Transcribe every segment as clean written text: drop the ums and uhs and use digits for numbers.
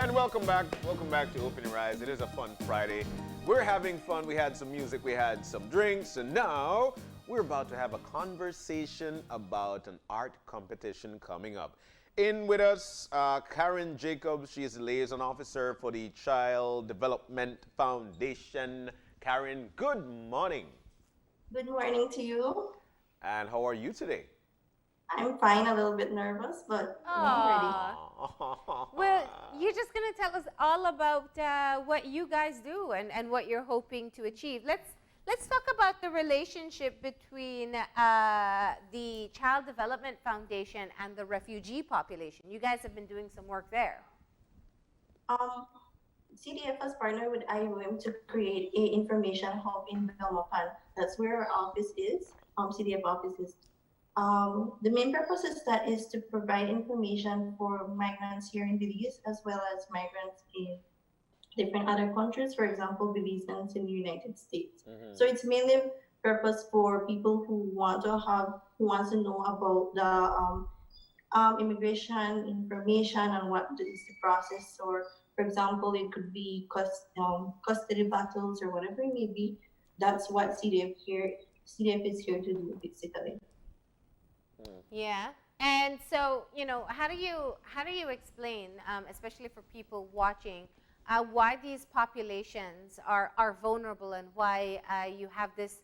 And welcome back. Welcome back to Open Your Eyes. It is a fun Friday. We're having fun. We had some music, we had some drinks, and now we're about to have a conversation about an art competition coming up. In with us, Karyn Jacobs. She is the Liaison Officer for the Child Development Foundation. Karyn, good morning. Good morning to you. And how are you today? I'm fine, a little bit nervous, but I'm ready. Aw. Well, you're just going to tell us all about what you guys do and what you're hoping to achieve. Let's talk about the relationship between the Child Development Foundation and the refugee population. You guys have been doing some work there. Um, CDF has partnered with IOM to create a information hub in Belmopan. That's where our office is. CDF office is. The main purpose is that is to provide information for migrants here in Belize as well as migrants in different other countries, for example, Belize and in the United States. So it's mainly purpose for people who wants to know about the immigration information and what is the process. Or, for example, it could be custody battles or whatever it may be. That's what CDF is here to do basically. Yeah. And so, how do you explain, especially for people watching, why these populations are vulnerable and why you have this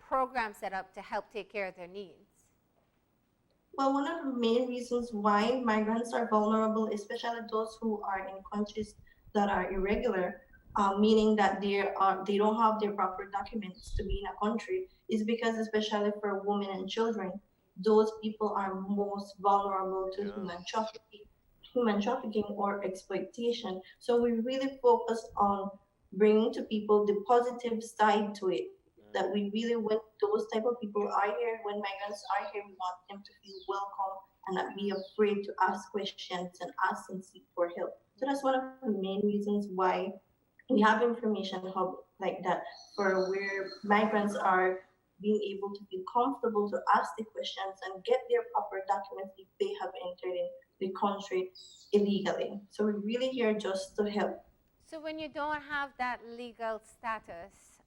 program set up to help take care of their needs? Well, one of the main reasons why migrants are vulnerable, especially those who are in countries that are irregular, meaning that they don't have their proper documents to be in a country, is because especially for women and children, those people are most vulnerable to human trafficking or exploitation. So we really focus on bringing to people the positive side to it. That we really, when those type of people are here, when migrants are here, we want them to feel welcome and not be afraid to ask questions and ask and seek for help. So that's one of the main reasons why we have information hub like that for where migrants are being able to feel comfortable to ask the questions and get their proper documents if they have entered in the country illegally. So we're really here just to help. So when you don't have that legal status,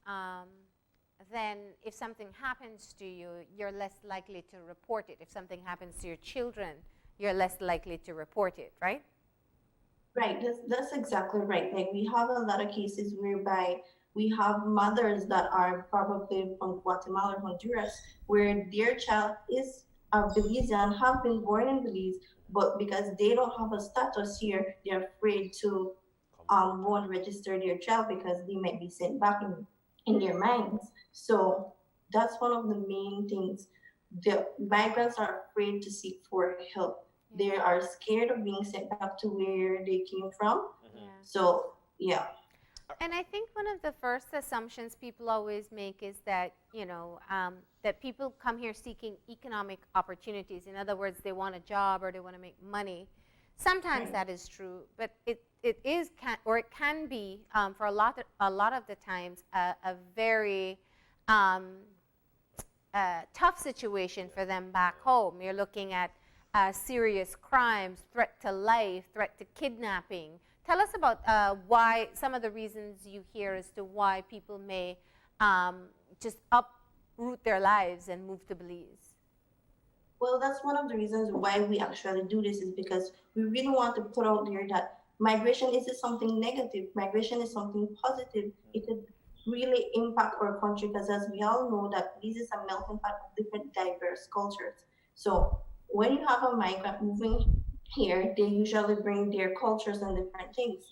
then if something happens to you, you're less likely to report it. If something happens to your children, you're less likely to report it, right? Right, that's exactly right. Like we have a lot of cases whereby we have mothers that are probably from Guatemala or Honduras, where their child is a Belizean, have been born in Belize, but because they don't have a status here, they're afraid to go and register their child because they might be sent back in their minds. So that's one of the main things. The migrants are afraid to seek for help. They are scared of being sent back to where they came from. Yeah. So yeah. And I think one of the first assumptions people always make is that, that people come here seeking economic opportunities. In other words, they want a job or they want to make money. Sometimes that is true, but it can be for a lot of the times a very tough situation for them back home. You're looking at serious crimes, threat to life, threat to kidnapping. Tell us about why some of the reasons you hear as to why people may just uproot their lives and move to Belize. Well, that's one of the reasons why we actually do this is because we really want to put out there that migration isn't something negative. Migration is something positive. It could really impact our country because as we all know that Belize is a melting pot of different diverse cultures. So when you have a migrant moving here, they usually bring their cultures and different things.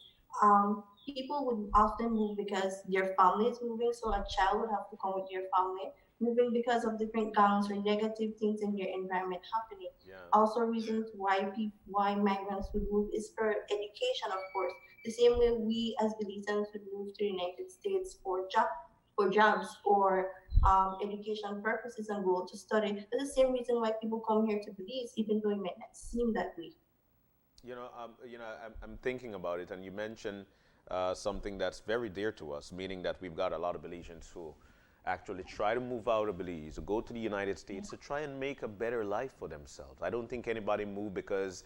People would often move because their family is moving, so a child would have to come with their family. Moving because of different gangs or negative things in their environment happening. Yeah. Also, reasons why migrants would move is for education, of course. The same way we as Belizeans would move to the United States for jobs or education purposes and go to study. That's the same reason why people come here to Belize, even though it might not seem that way. I'm thinking about it, and you mentioned something that's very dear to us, meaning that we've got a lot of Belizeans who actually try to move out of Belize, go to the United States to try and make a better life for themselves. I don't think anybody moved because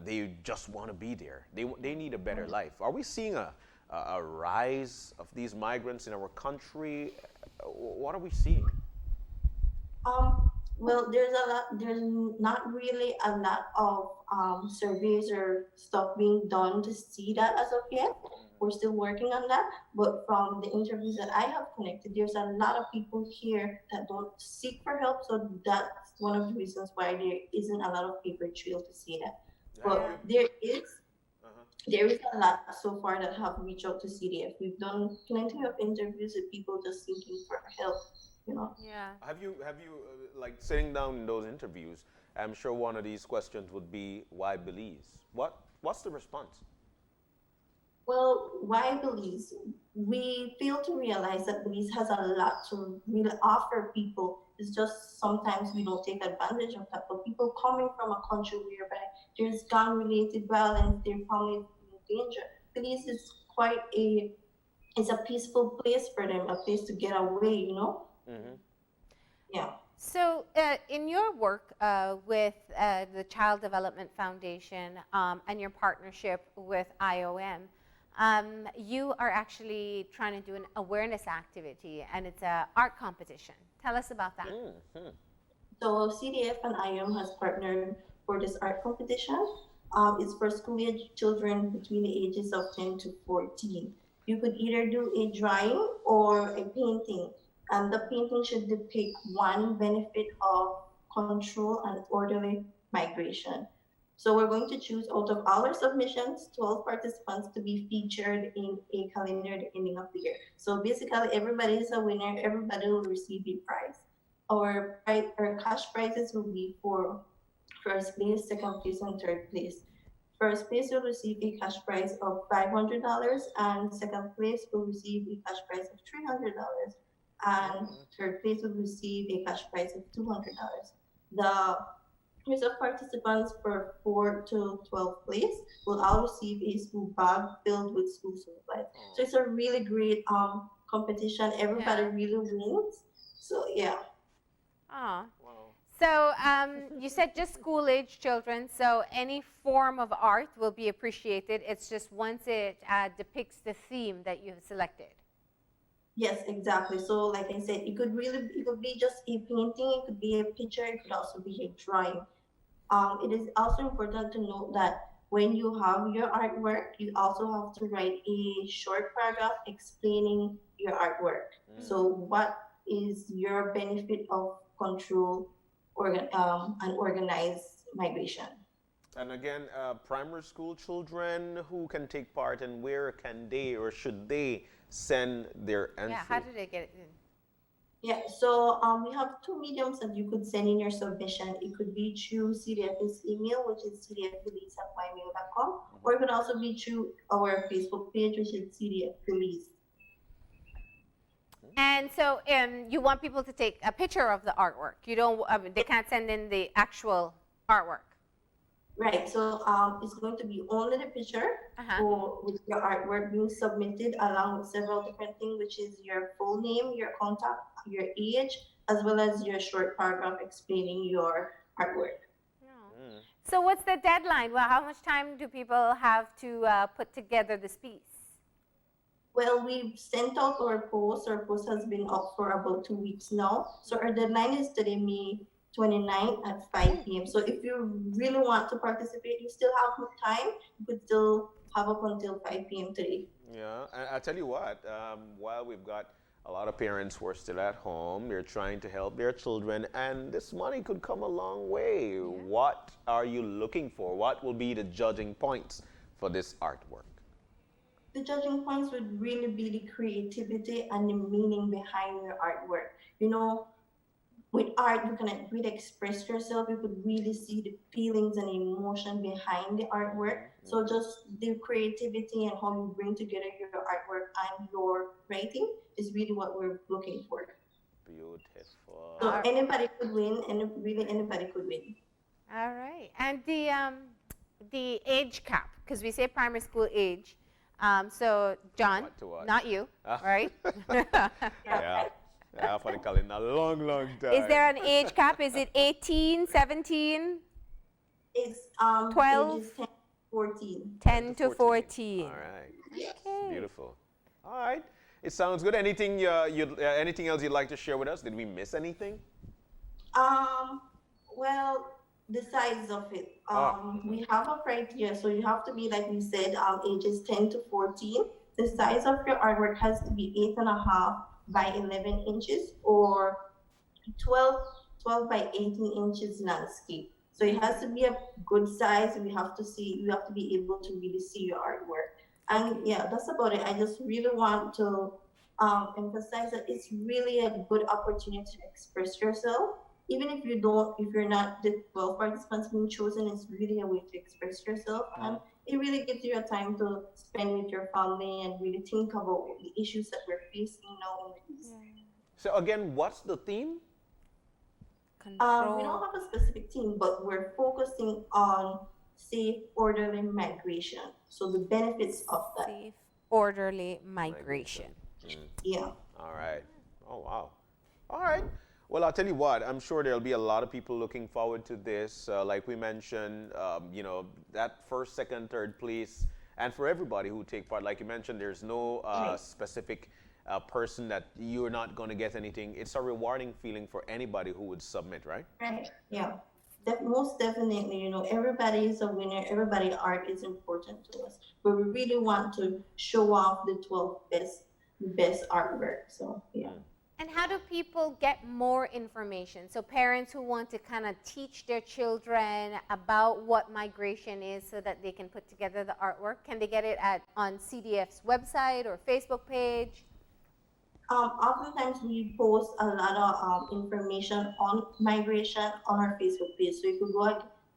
they just want to be there. They need a better life. Are we seeing a rise of these migrants in our country? What are we seeing? Well, there's not really a lot of surveys or stuff being done to see that as of yet. We're still working on that. But from the interviews that I have connected, there's a lot of people here that don't seek for help. So that's one of the reasons why there isn't a lot of paper trail to see that. But there is a lot so far that have reached out to CDF. We've done plenty of interviews with people just seeking for help. Yeah. Have you like sitting down in those interviews? I'm sure one of these questions would be, why Belize? What's the response? Well, why Belize? We fail to realize that Belize has a lot to really offer people. It's just sometimes we don't take advantage of that. But people coming from a country whereby there's gun-related violence, their family is in danger. Belize is it's a peaceful place for them, a place to get away, Mm-hmm. Yeah. So, in your work with the Child Development Foundation and your partnership with IOM, you are actually trying to do an awareness activity, and it's an art competition. Tell us about that. Mm-hmm. So CDF and IOM has partnered for this art competition. It's for school-age children between the ages of 10 to 14. You could either do a drawing or a painting. And the painting should depict one benefit of control and orderly migration. So we're going to choose out of all our submissions, 12 participants to be featured in a calendar at the ending of the year. So basically, everybody is a winner. Everybody will receive a prize. Our cash prizes will be for first place, second place, and third place. First place will receive a cash prize of $500, and second place will receive a cash prize of $300. And third place will receive a cash prize of $200. The rest of participants for 4 to 12 place will all receive a school bag filled with school supplies. So it's a really great competition. Everybody really wins. So yeah. Oh. Wow. So you said just school-age children, so any form of art will be appreciated. It's just once it depicts the theme that you have selected. Yes, exactly. So like I said, it could be just a painting, it could be a picture, it could also be a drawing. It is also important to note that when you have your artwork, you also have to write a short paragraph explaining your artwork. So what is your benefit of control and organized migration? And again, primary school children who can take part, and where can they or should they send their entry? Yeah, how do they get it in? Yeah, so we have two mediums that you could send in your submission. It could be through CDF's email, which is cdfbelize@mymail.com, or it could also be through our Facebook page, which is CDF Belize. And so you want people to take a picture of the artwork. You don't. They can't send in the actual artwork. Right, so it's going to be only the picture with your artwork being submitted along with several different things, which is your full name, your contact, your age, as well as your short paragraph explaining your artwork. So what's the deadline? Well, how much time do people have to put together this piece? Well, we've sent out our post. Our post has been up for about 2 weeks now. So our deadline is today, May 29 at 5 p.m. So if you really want to participate, you still have more time. You could still have up until 5 p.m. today. Yeah, and I tell you what, while we've got a lot of parents who are still at home, they're trying to help their children, and this money could come a long way. Yeah. What are you looking for? What will be the judging points for this artwork? The judging points would really be the creativity and the meaning behind your artwork. You know, with art, you can really express yourself. You could really see the feelings and emotion behind the artwork. So just the creativity and how you bring together your artwork and your writing is really what we're looking for. Beautiful. So anybody could win, and really anybody could win. All right. And the age cap, because we say primary school age. So John, not you, right? Yeah. Yeah, for the calendar, a long, long time. Is there an age cap? Is it 18, 17? It's 12? ages 10 to 14. 10 to 14. All right. Okay. Beautiful. All right. It sounds good. Anything anything else you'd like to share with us? Did we miss anything? Um, well, the size of it. We have a criteria, so you have to be, like we said, ages 10 to 14. The size of your artwork has to be 8.5 by 11 inches or 12, 12 by 18 inches landscape. So it has to be a good size. We have to see, you have to be able to really see your artwork. And yeah, that's about it. I just really want to emphasize that it's really a good opportunity to express yourself. Even if you're not the 12 participants being chosen, it's really a way to express yourself. And it really gives you a time to spend with your family and really think about the issues that we're facing now in the East. So again, what's the theme? We don't have a specific team, but we're focusing on safe, orderly migration. So the benefits of that. Safe, orderly migration. Yeah. All right. Oh, wow. All right. Well, I'll tell you what, I'm sure there'll be a lot of people looking forward to this. Like we mentioned, you know, that first, second, third place. And for everybody who take part, like you mentioned, there's no specific person that you're not going to get anything. It's a rewarding feeling for anybody who would submit, right? Right. Yeah. Most definitely, you know, everybody is a winner. Everybody art is important to us. But we really want to show off the 12 best artwork. So, yeah. And how do people get more information? So parents who want to kind of teach their children about what migration is so that they can put together the artwork, can they get it on CDF's website or Facebook page? Oftentimes we post a lot of information on migration on our Facebook page. So you could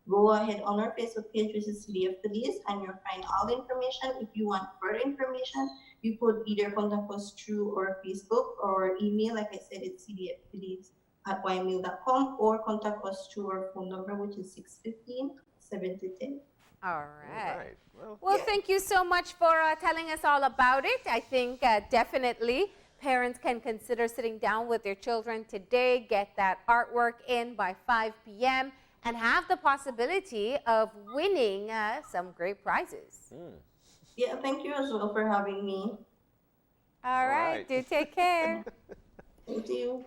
go ahead on our Facebook page, which is CDF Belize, and you'll find all the information. If you want further information, you could either contact us through our Facebook or email. Like I said, it's cdfbelize@ymail.com, or contact us through our phone number, which is 615-7010. All right. Well, thank you so much for telling us all about it. I think definitely parents can consider sitting down with their children today, get that artwork in by 5 p.m., and have the possibility of winning some great prizes. Yeah, thank you as well for having me. All right. Do take care. Thank you.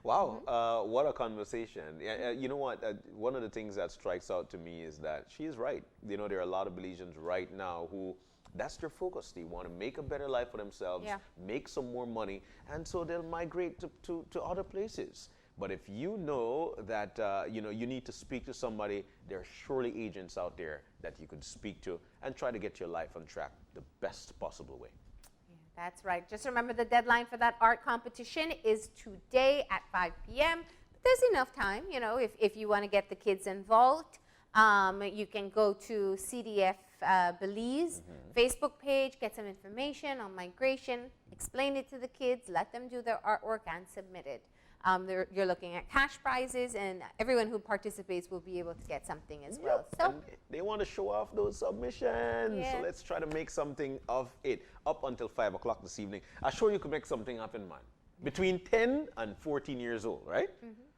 Wow, what a conversation. You know what? One of the things that strikes out to me is that she is right. You know, there are a lot of Belizeans right now who, that's their focus. They want to make a better life for themselves, make some more money, and so they'll migrate to other places. But if you know that you know, you need to speak to somebody, there are surely agents out there that you could speak to and try to get your life on track the best possible way. That's right. Just remember the deadline for that art competition is today at 5 p.m. But there's enough time, you know, if you want to get the kids involved. You can go to CDF Belize Facebook page, get some information on migration, explain it to the kids, let them do their artwork and submit it. You're looking at cash prizes, and everyone who participates will be able to get something as well. So and they want to show off those submissions. So let's try to make something of it. Up until 5 o'clock this evening, I'm sure you could make something happen, man. Between 10 and 14 years old, right?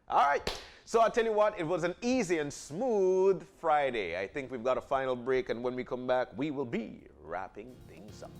All right. So I'll tell you what, it was an easy and smooth Friday. I think we've got a final break, and when we come back, we will be wrapping things up.